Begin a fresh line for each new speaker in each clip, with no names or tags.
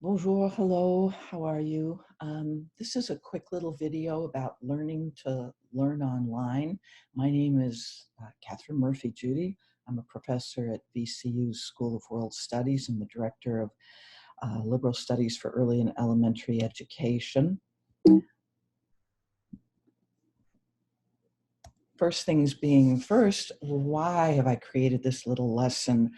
Bonjour, hello, how are you? This is a quick little video about learning to learn online. My name is Kathryn Murphy-Judy. I'm a professor at VCU's School of World Studies and the director of Liberal Studies for Early and Elementary Education. First things being first, why have I created this little lesson,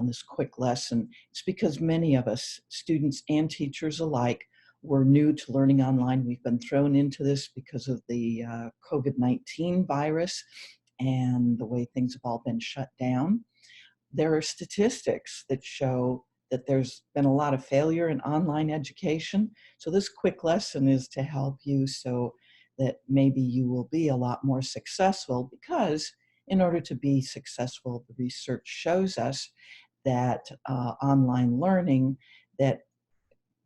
this quick lesson? It's because many of us, students and teachers alike, were new to learning online. We've been thrown into this because of the COVID-19 virus and the way things have all been shut down. There are statistics that show that there's been a lot of failure in online education. So this quick lesson is to help you so that maybe you will be a lot more successful, because in order to be successful, the research shows us that online learning that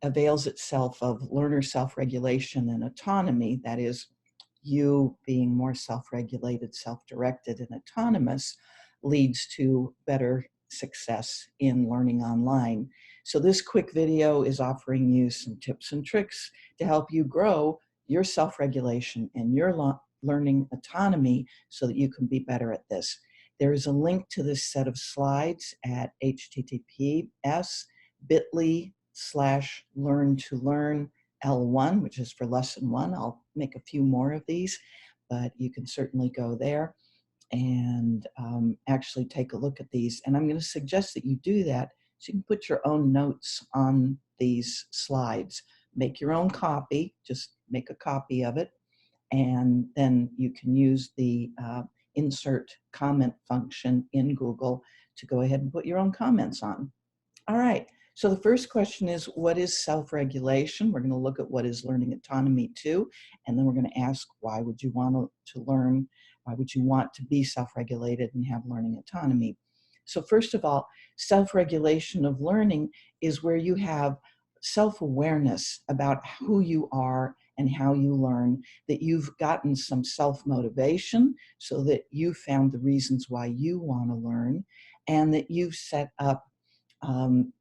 avails itself of learner self-regulation and autonomy, that is, you being more self-regulated, self-directed, and autonomous, leads to better success in learning online. So this quick video is offering you some tips and tricks to help you grow your self-regulation and your learning autonomy so that you can be better at this. There is a link to this set of slides at https://bit.ly/learn-to-learn L1, which is for lesson 1. I'll make a few more of these, but you can certainly go there and actually take a look at these. And I'm going to suggest that you do that so you can put your own notes on these slides. Make your own copy, just make a copy of it, and then you can use the insert comment function in Google to go ahead and put your own comments on. All right, so the first question is, what is self-regulation? We're going to look at what is learning autonomy too, and then we're going to ask, why would you want to learn? Why would you want to be self-regulated and have learning autonomy? So first of all, self-regulation of learning is where you have self-awareness about who you are and how you learn, that you've gotten some self-motivation so that you found the reasons why you want to learn, and that you've set up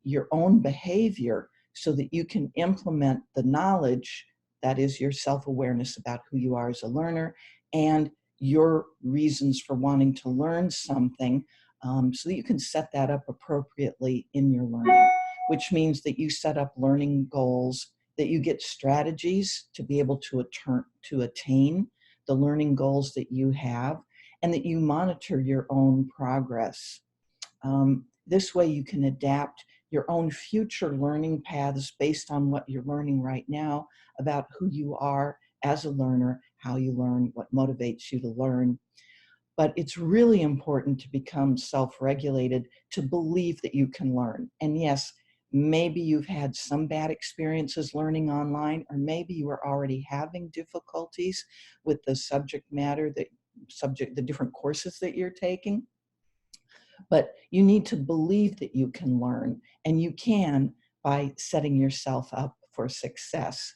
your own behavior so that you can implement the knowledge, that is your self-awareness about who you are as a learner, and your reasons for wanting to learn something, so that you can set that up appropriately in your learning, which means that you set up learning goals, that you get strategies to be able to attain the learning goals that you have, and that you monitor your own progress. This way you can adapt your own future learning paths based on what you're learning right now about who you are as a learner, how you learn, what motivates you to learn. But it's really important to become self-regulated, to believe that you can learn. And yes, maybe you've had some bad experiences learning online, or maybe you are already having difficulties with the subject matter, the different courses that you're taking. But you need to believe that you can learn, and you can by setting yourself up for success.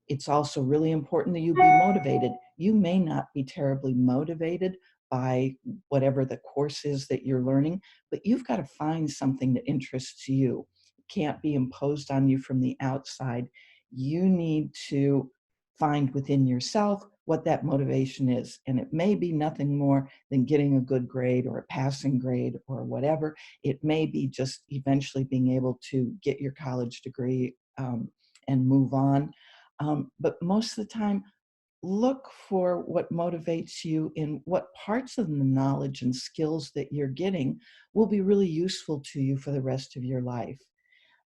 It's also really important that you be motivated. You may not be terribly motivated by whatever the course is that you're learning, but you've got to find something that interests you. It can't be imposed on you from the outside. You need to find within yourself what that motivation is. And it may be nothing more than getting a good grade or a passing grade or whatever. It may be just eventually being able to get your college degree and move on. But most of the time, look for what motivates you in what parts of the knowledge and skills that you're getting will be really useful to you for the rest of your life.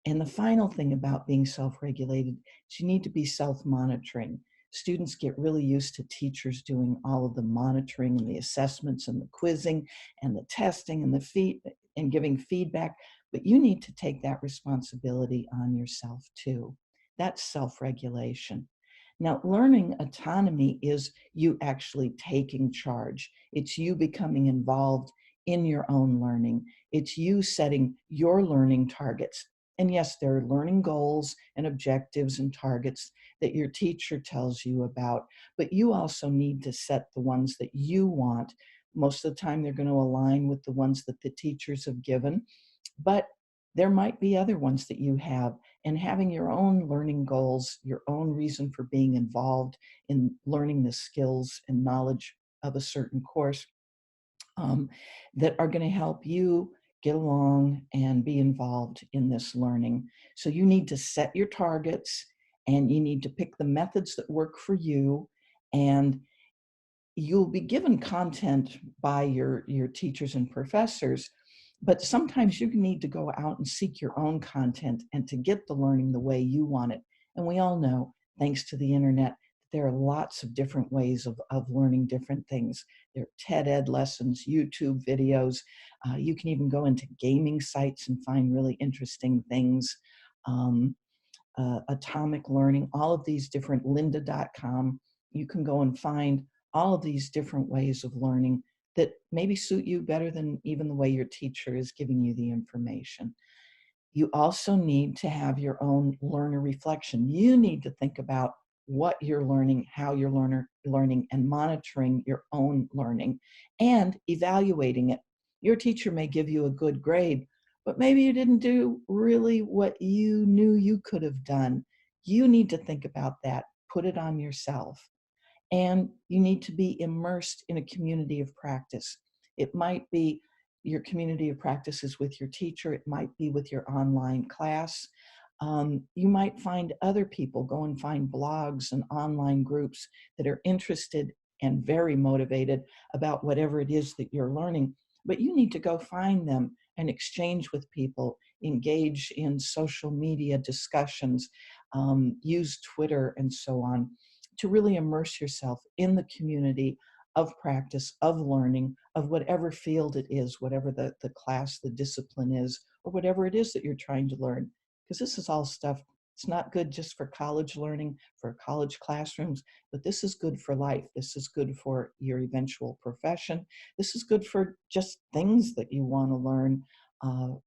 And the final thing about being self-regulated is you need to be self-monitoring. Students get really used to teachers doing all of the monitoring and the assessments and the quizzing and the testing and and giving feedback, but you need to take that responsibility on yourself too. That's self-regulation. Now, learning autonomy is you actually taking charge. It's you becoming involved in your own learning. It's you setting your learning targets. And yes, there are learning goals and objectives and targets that your teacher tells you about, but you also need to set the ones that you want. Most of the time, they're going to align with the ones that the teachers have given, but there might be other ones that you have, and having your own learning goals, your own reason for being involved in learning the skills and knowledge of a certain course, um, that are going to help you get along and be involved in this learning. So you need to set your targets, and you need to pick the methods that work for you. And you'll be given content by your teachers and professors, but sometimes you need to go out and seek your own content and to get the learning the way you want it. And we all know, thanks to the internet, there are lots of different ways of learning different things. There are TED Ed lessons, YouTube videos. You can even go into gaming sites and find really interesting things. Um, Atomic Learning, all of these different, lynda.com, you can go and find all of these different ways of learning that maybe suit you better than even the way your teacher is giving you the information. You also need to have your own learner reflection. You need to think about what you're learning, how you're learning, and monitoring your own learning and evaluating it. Your teacher may give you a good grade, but maybe you didn't do really what you knew you could have done. You need to think about that, put it on yourself. And you need to be immersed in a community of practice. It might be your community of practice is with your teacher. It might be with your online class. You might find other people, go and find blogs and online groups that are interested and very motivated about whatever it is that you're learning. But you need to go find them and exchange with people, engage in social media discussions, use Twitter and so on, to really immerse yourself in the community of practice, of learning, of whatever field it is, whatever the class, the discipline is, or whatever it is that you're trying to learn. Because this is all stuff, it's not good just for college learning, for college classrooms, but this is good for life. This is good for your eventual profession. This is good for just things that you want to learn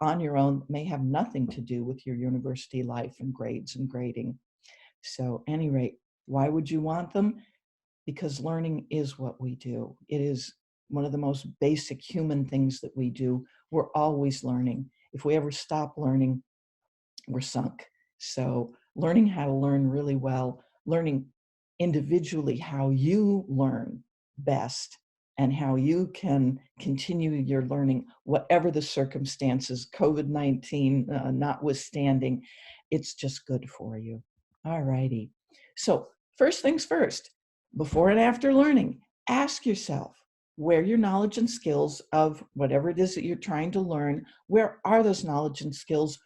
on your own, may have nothing to do with your university life and grades and grading. So, at any rate, why would you want them? Because learning is what we do. It is one of the most basic human things that we do. We're always learning. If we ever stop learning, we're sunk. So learning how to learn really well, learning individually how you learn best and how you can continue your learning, whatever the circumstances, COVID-19 notwithstanding, it's just good for you. All righty. So first things first, before and after learning, ask yourself where your knowledge and skills of whatever it is that you're trying to learn, where are those knowledge and skills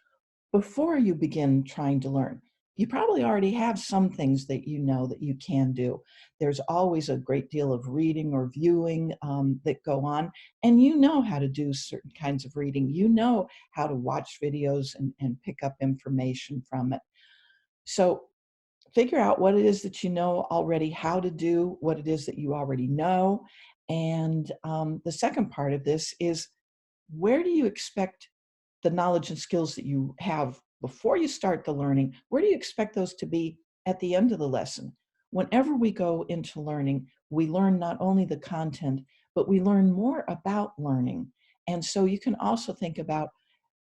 before you begin trying to learn? You probably already have some things that you know that you can do. There's always a great deal of reading or viewing that go on, and you know how to do certain kinds of reading. You know how to watch videos and pick up information from it. So figure out what it is that you know already how to do, what it is that you already know. And the second part of this is, where do you expect the knowledge and skills that you have before you start the learning, where do you expect those to be at the end of the lesson? Whenever we go into learning, we learn not only the content, but we learn more about learning. And so you can also think about,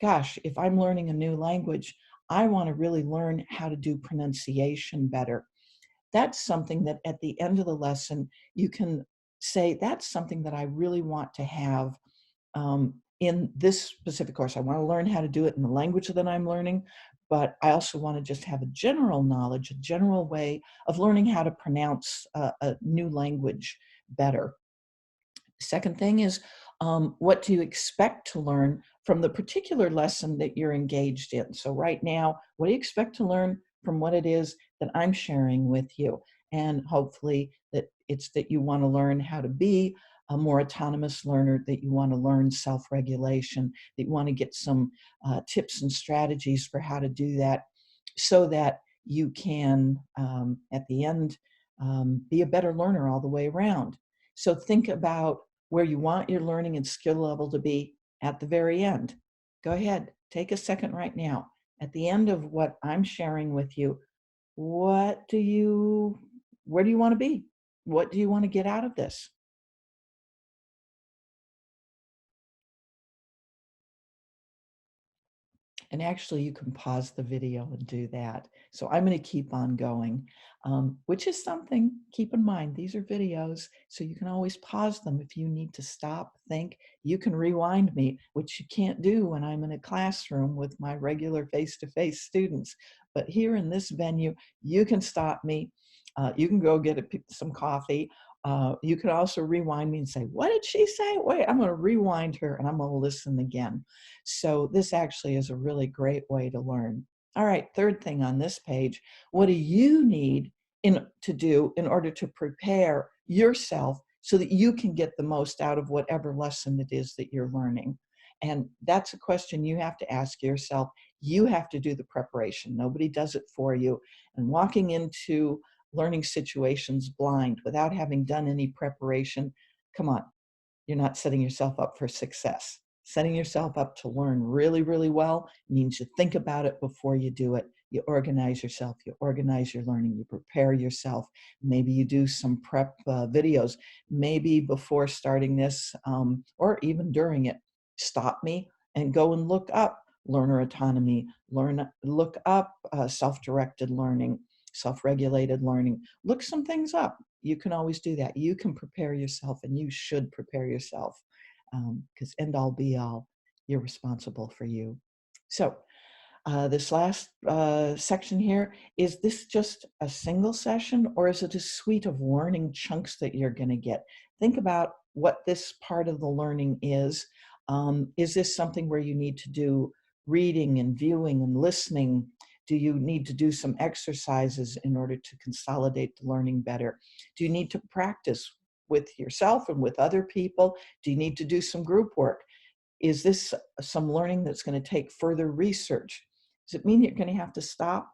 gosh, if I'm learning a new language, I want to really learn how to do pronunciation better. That's something that at the end of the lesson, you can say, that's something that I really want to have in this specific course. I want to learn how to do it in the language that I'm learning, but I also want to just have a general knowledge, a general way of learning how to pronounce a new language better. Second thing is, what do you expect to learn from the particular lesson that you're engaged in? So right now, what do you expect to learn from what it is that I'm sharing with you? And hopefully that it's that you want to learn how to be a more autonomous learner, that you want to learn self-regulation, that you want to get some tips and strategies for how to do that so that you can, at the end, be a better learner all the way around. So think about where you want your learning and skill level to be at the very end. Go ahead, take a second right now. At the end of what I'm sharing with you, where do you want to be? What do you want to get out of this? And actually, you can pause the video and do that. So I'm going to keep on going, which is something, keep in mind, these are videos, so you can always pause them if you need to stop, think. You can rewind me, which you can't do when I'm in a classroom with my regular face-to-face students. But here in this venue, you can stop me. You can go get some coffee. You can also rewind me and say, what did she say? Wait, I'm going to rewind her and I'm going to listen again. So this actually is a really great way to learn. All right, third thing on this page, what do you need to do in order to prepare yourself so that you can get the most out of whatever lesson it is that you're learning? And that's a question you have to ask yourself. You have to do the preparation. Nobody does it for you. And walking into learning situations blind without having done any preparation, come on, you're not setting yourself up for success. Setting yourself up to learn really, really well means you think about it before you do it. You organize yourself, you organize your learning, you prepare yourself. Maybe you do some prep videos. Maybe before starting this or even during it, stop me and go and look up learner autonomy, look up self-directed learning, self-regulated learning. Look some things up. You can always do that. You can prepare yourself, and you should prepare yourself, because end all be all, you're responsible for you. So this last section here, is this just a single session, or is it a suite of learning chunks that you're going to get? Think about what this part of the learning is. Is this something where you need to do reading and viewing and listening? Do you need to do some exercises in order to consolidate the learning better? Do you need to practice with yourself and with other people? Do you need to do some group work? Is this some learning that's going to take further research? Does it mean you're going to have to stop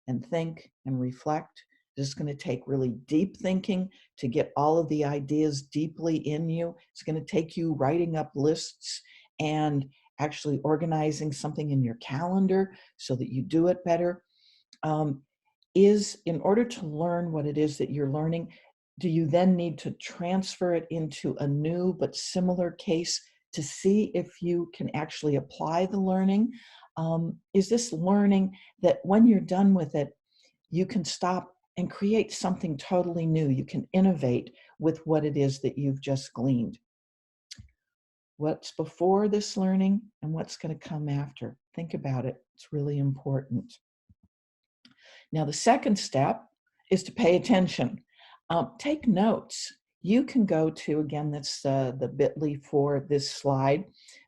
and think and reflect? Is this going to take really deep thinking to get all of the ideas deeply in you? It's going to take you writing up lists and actually organizing something in your calendar so that you do it better. Is in order to learn what it is that you're learning, do you then need to transfer it into a new but similar case to see if you can actually apply the learning? Is this learning that when you're done with it, you can stop and create something totally new? You can innovate with what it is that you've just gleaned. What's before this learning and what's going to come after? Think about it. It's really important. Now, the second step is to pay attention. Take notes. You can go to, again, that's the bit.ly for this slide,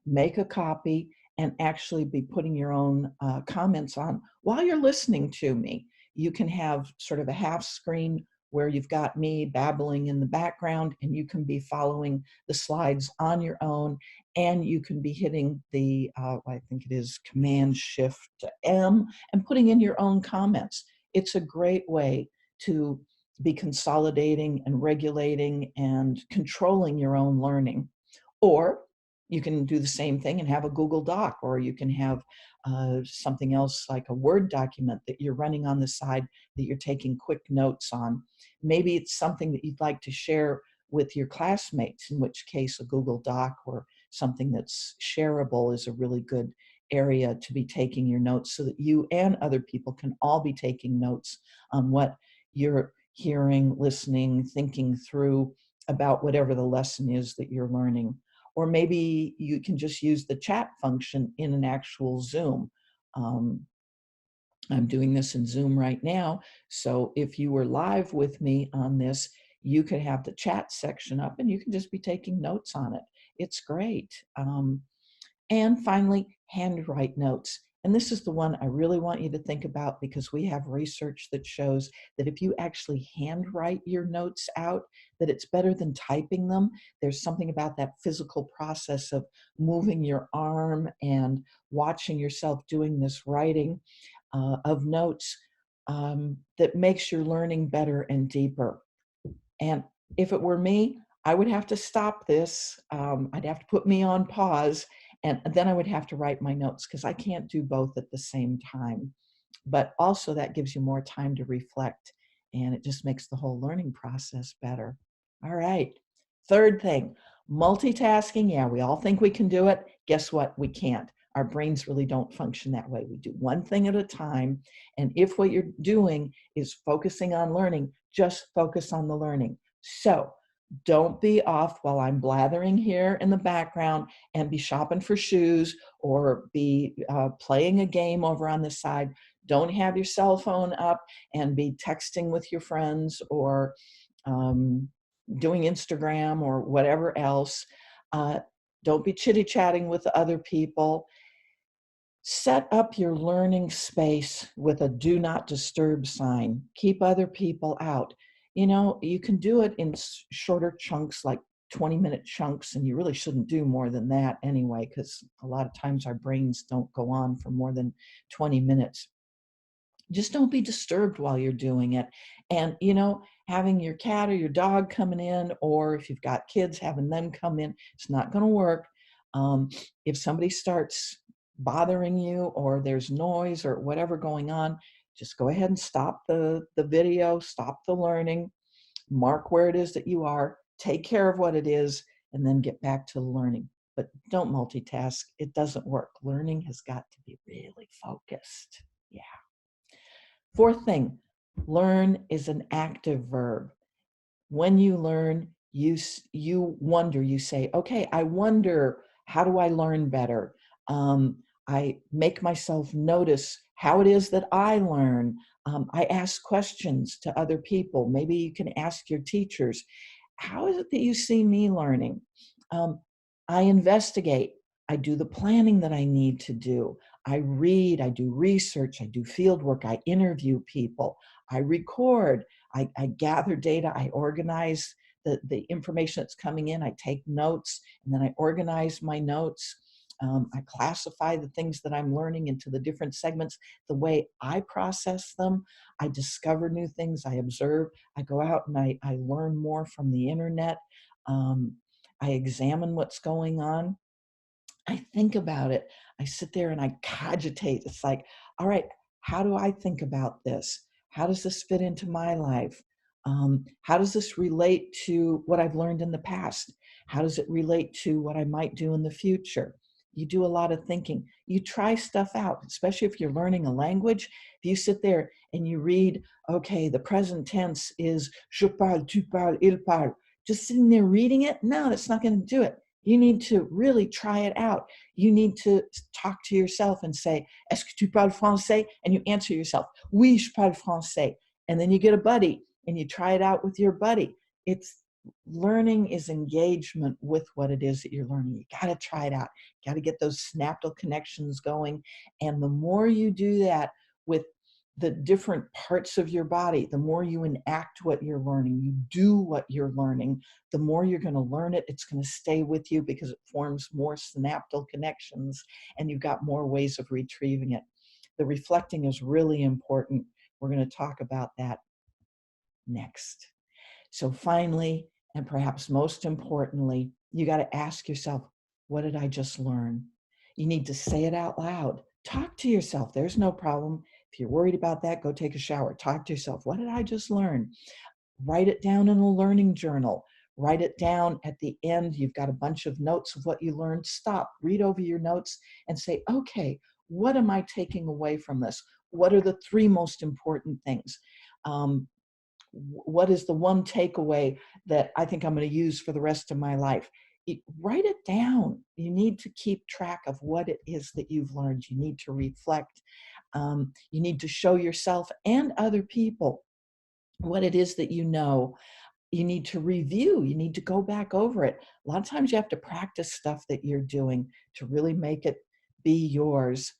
make a copy, and actually be putting your own comments on while you're listening to me. You can have sort of a half screen where you've got me babbling in the background, and you can be following the slides on your own, and you can be hitting the, I think it is Command-Shift-M, and putting in your own comments. It's a great way to be consolidating and regulating and controlling your own learning. Or you can do the same thing and have a Google Doc, or you can have something else like a Word document that you're running on the side that you're taking quick notes on. Maybe it's something that you'd like to share with your classmates, in which case a Google Doc or something that's shareable is a really good area to be taking your notes, so that you and other people can all be taking notes on what you're hearing, listening, thinking through about whatever the lesson is that you're learning. Or maybe you can just use the chat function in an actual Zoom. I'm doing this in Zoom right now, so if you were live with me on this, you could have the chat section up and you can just be taking notes on it. It's great. And finally, handwrite notes. And this is the one I really want you to think about, because we have research that shows that if you actually handwrite your notes out, that it's better than typing them. There's something about that physical process of moving your arm and watching yourself doing this writing of notes that makes your learning better and deeper. And if it were me, I would have to stop this. I'd have to put me on pause, and then I would have to write my notes, because I can't do both at the same time. But also that gives you more time to reflect, and it just makes the whole learning process better. All right. Third thing, multitasking. Yeah, we all think we can do it. Guess what? We can't. Our brains really don't function that way. We do one thing at a time. And if what you're doing is focusing on learning, just focus on the learning. So don't be off while I'm blathering here in the background and be shopping for shoes or be playing a game over on the side. Don't have your cell phone up and be texting with your friends or doing Instagram or whatever else. Don't be chitty-chatting with other people. Set up your learning space with a do not disturb sign. Keep other people out. You know, you can do it in shorter chunks, like 20-minute chunks, and you really shouldn't do more than that anyway, because a lot of times our brains don't go on for more than 20 minutes. Just don't be disturbed while you're doing it. And, you know, having your cat or your dog coming in, or if you've got kids, having them come in, it's not going to work. If somebody starts bothering you or there's noise or whatever going on, just go ahead and stop the video, stop the learning, mark where it is that you are, take care of what it is, and then get back to learning. But don't multitask. It doesn't work. Learning has got to be really focused. Yeah. Fourth thing, learn is an active verb. When you learn, you wonder, you say, okay, I wonder, how do I learn better? I make myself notice how it is that I learn. I ask questions to other people. Maybe you can ask your teachers, how is it that you see me learning? I investigate. I do the planning that I need to do. I read, I do research, I do field work, I interview people, I record, I gather data, I organize the information that's coming in, I take notes, and then I organize my notes. I classify the things that I'm learning into the different segments, the way I process them. I discover new things, I observe, I go out and I learn more from the internet. I examine what's going on. I think about it. I sit there and I cogitate. It's like, all right, how do I think about this? How does this fit into my life? How does this relate to what I've learned in the past? How does it relate to what I might do in the future? You do a lot of thinking. You try stuff out, especially if you're learning a language. If you sit there and you read, okay, the present tense is je parle, tu parles, il parle. Just sitting there reading it, no, that's not going to do it. You need to really try it out. You need to talk to yourself and say, est-ce que tu parles français? And you answer yourself, oui, je parle français. And then you get a buddy and you try it out with your buddy. It's learning is engagement with what it is that you're learning. You got to try it out. You got to get those synaptic connections going. And the more you do that with the different parts of your body, the more you enact what you're learning, you do what you're learning, the more you're going to learn it. It's going to stay with you because it forms more synaptic connections and you've got more ways of retrieving it. The reflecting is really important. We're going to talk about that next. So finally, and perhaps most importantly, you got to ask yourself, what did I just learn? You need to say it out loud. Talk to yourself. There's no problem. If you're worried about that, go take a shower. Talk to yourself. What did I just learn? Write it down in a learning journal. Write it down at the end. You've got a bunch of notes of what you learned. Stop, read over your notes and say, okay, what am I taking away from this? What are the three most important things? What is the one takeaway that I think I'm going to use for the rest of my life? Write it down. You need to keep track of what it is that you've learned. You need to reflect. You need to show yourself and other people what it is that you know. You need to review. You need to go back over it. A lot of times you have to practice stuff that you're doing to really make it be yours.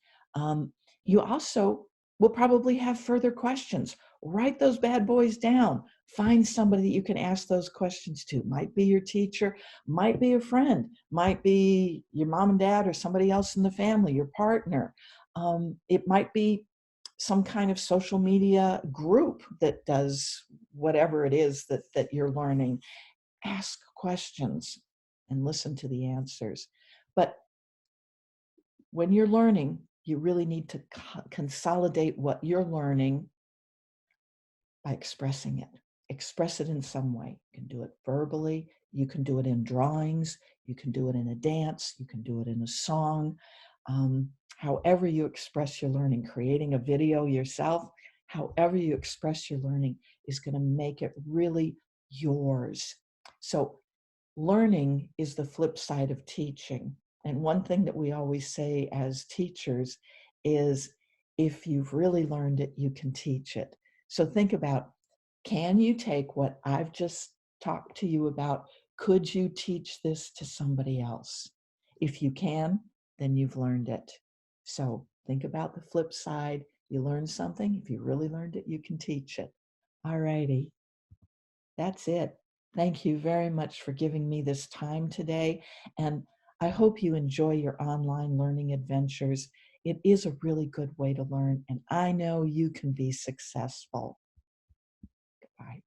You also will probably have further questions. Write those bad boys down. Find somebody that you can ask those questions to. Might be your teacher, might be a friend, might be your mom and dad or somebody else in the family, your partner. It might be some kind of social media group that does whatever it is that you're learning. Ask questions and listen to the answers. But when you're learning, you really need to consolidate what you're learning by expressing it. Express it in some way. You can do it verbally. You can do it in drawings. You can do it in a dance. You can do it in a song. however you express your learning, creating a video yourself, however you express your learning is going to make it really yours. So learning is the flip side of teaching. And one thing that we always say as teachers is, if you've really learned it, you can teach it. So think about, can you take what I've just talked to you about? Could you teach this to somebody else? If you can, then you've learned it. So think about the flip side. You learn something. If you really learned it, you can teach it. All righty. That's it. Thank you very much for giving me this time today. And I hope you enjoy your online learning adventures. It is a really good way to learn, and I know you can be successful. Goodbye.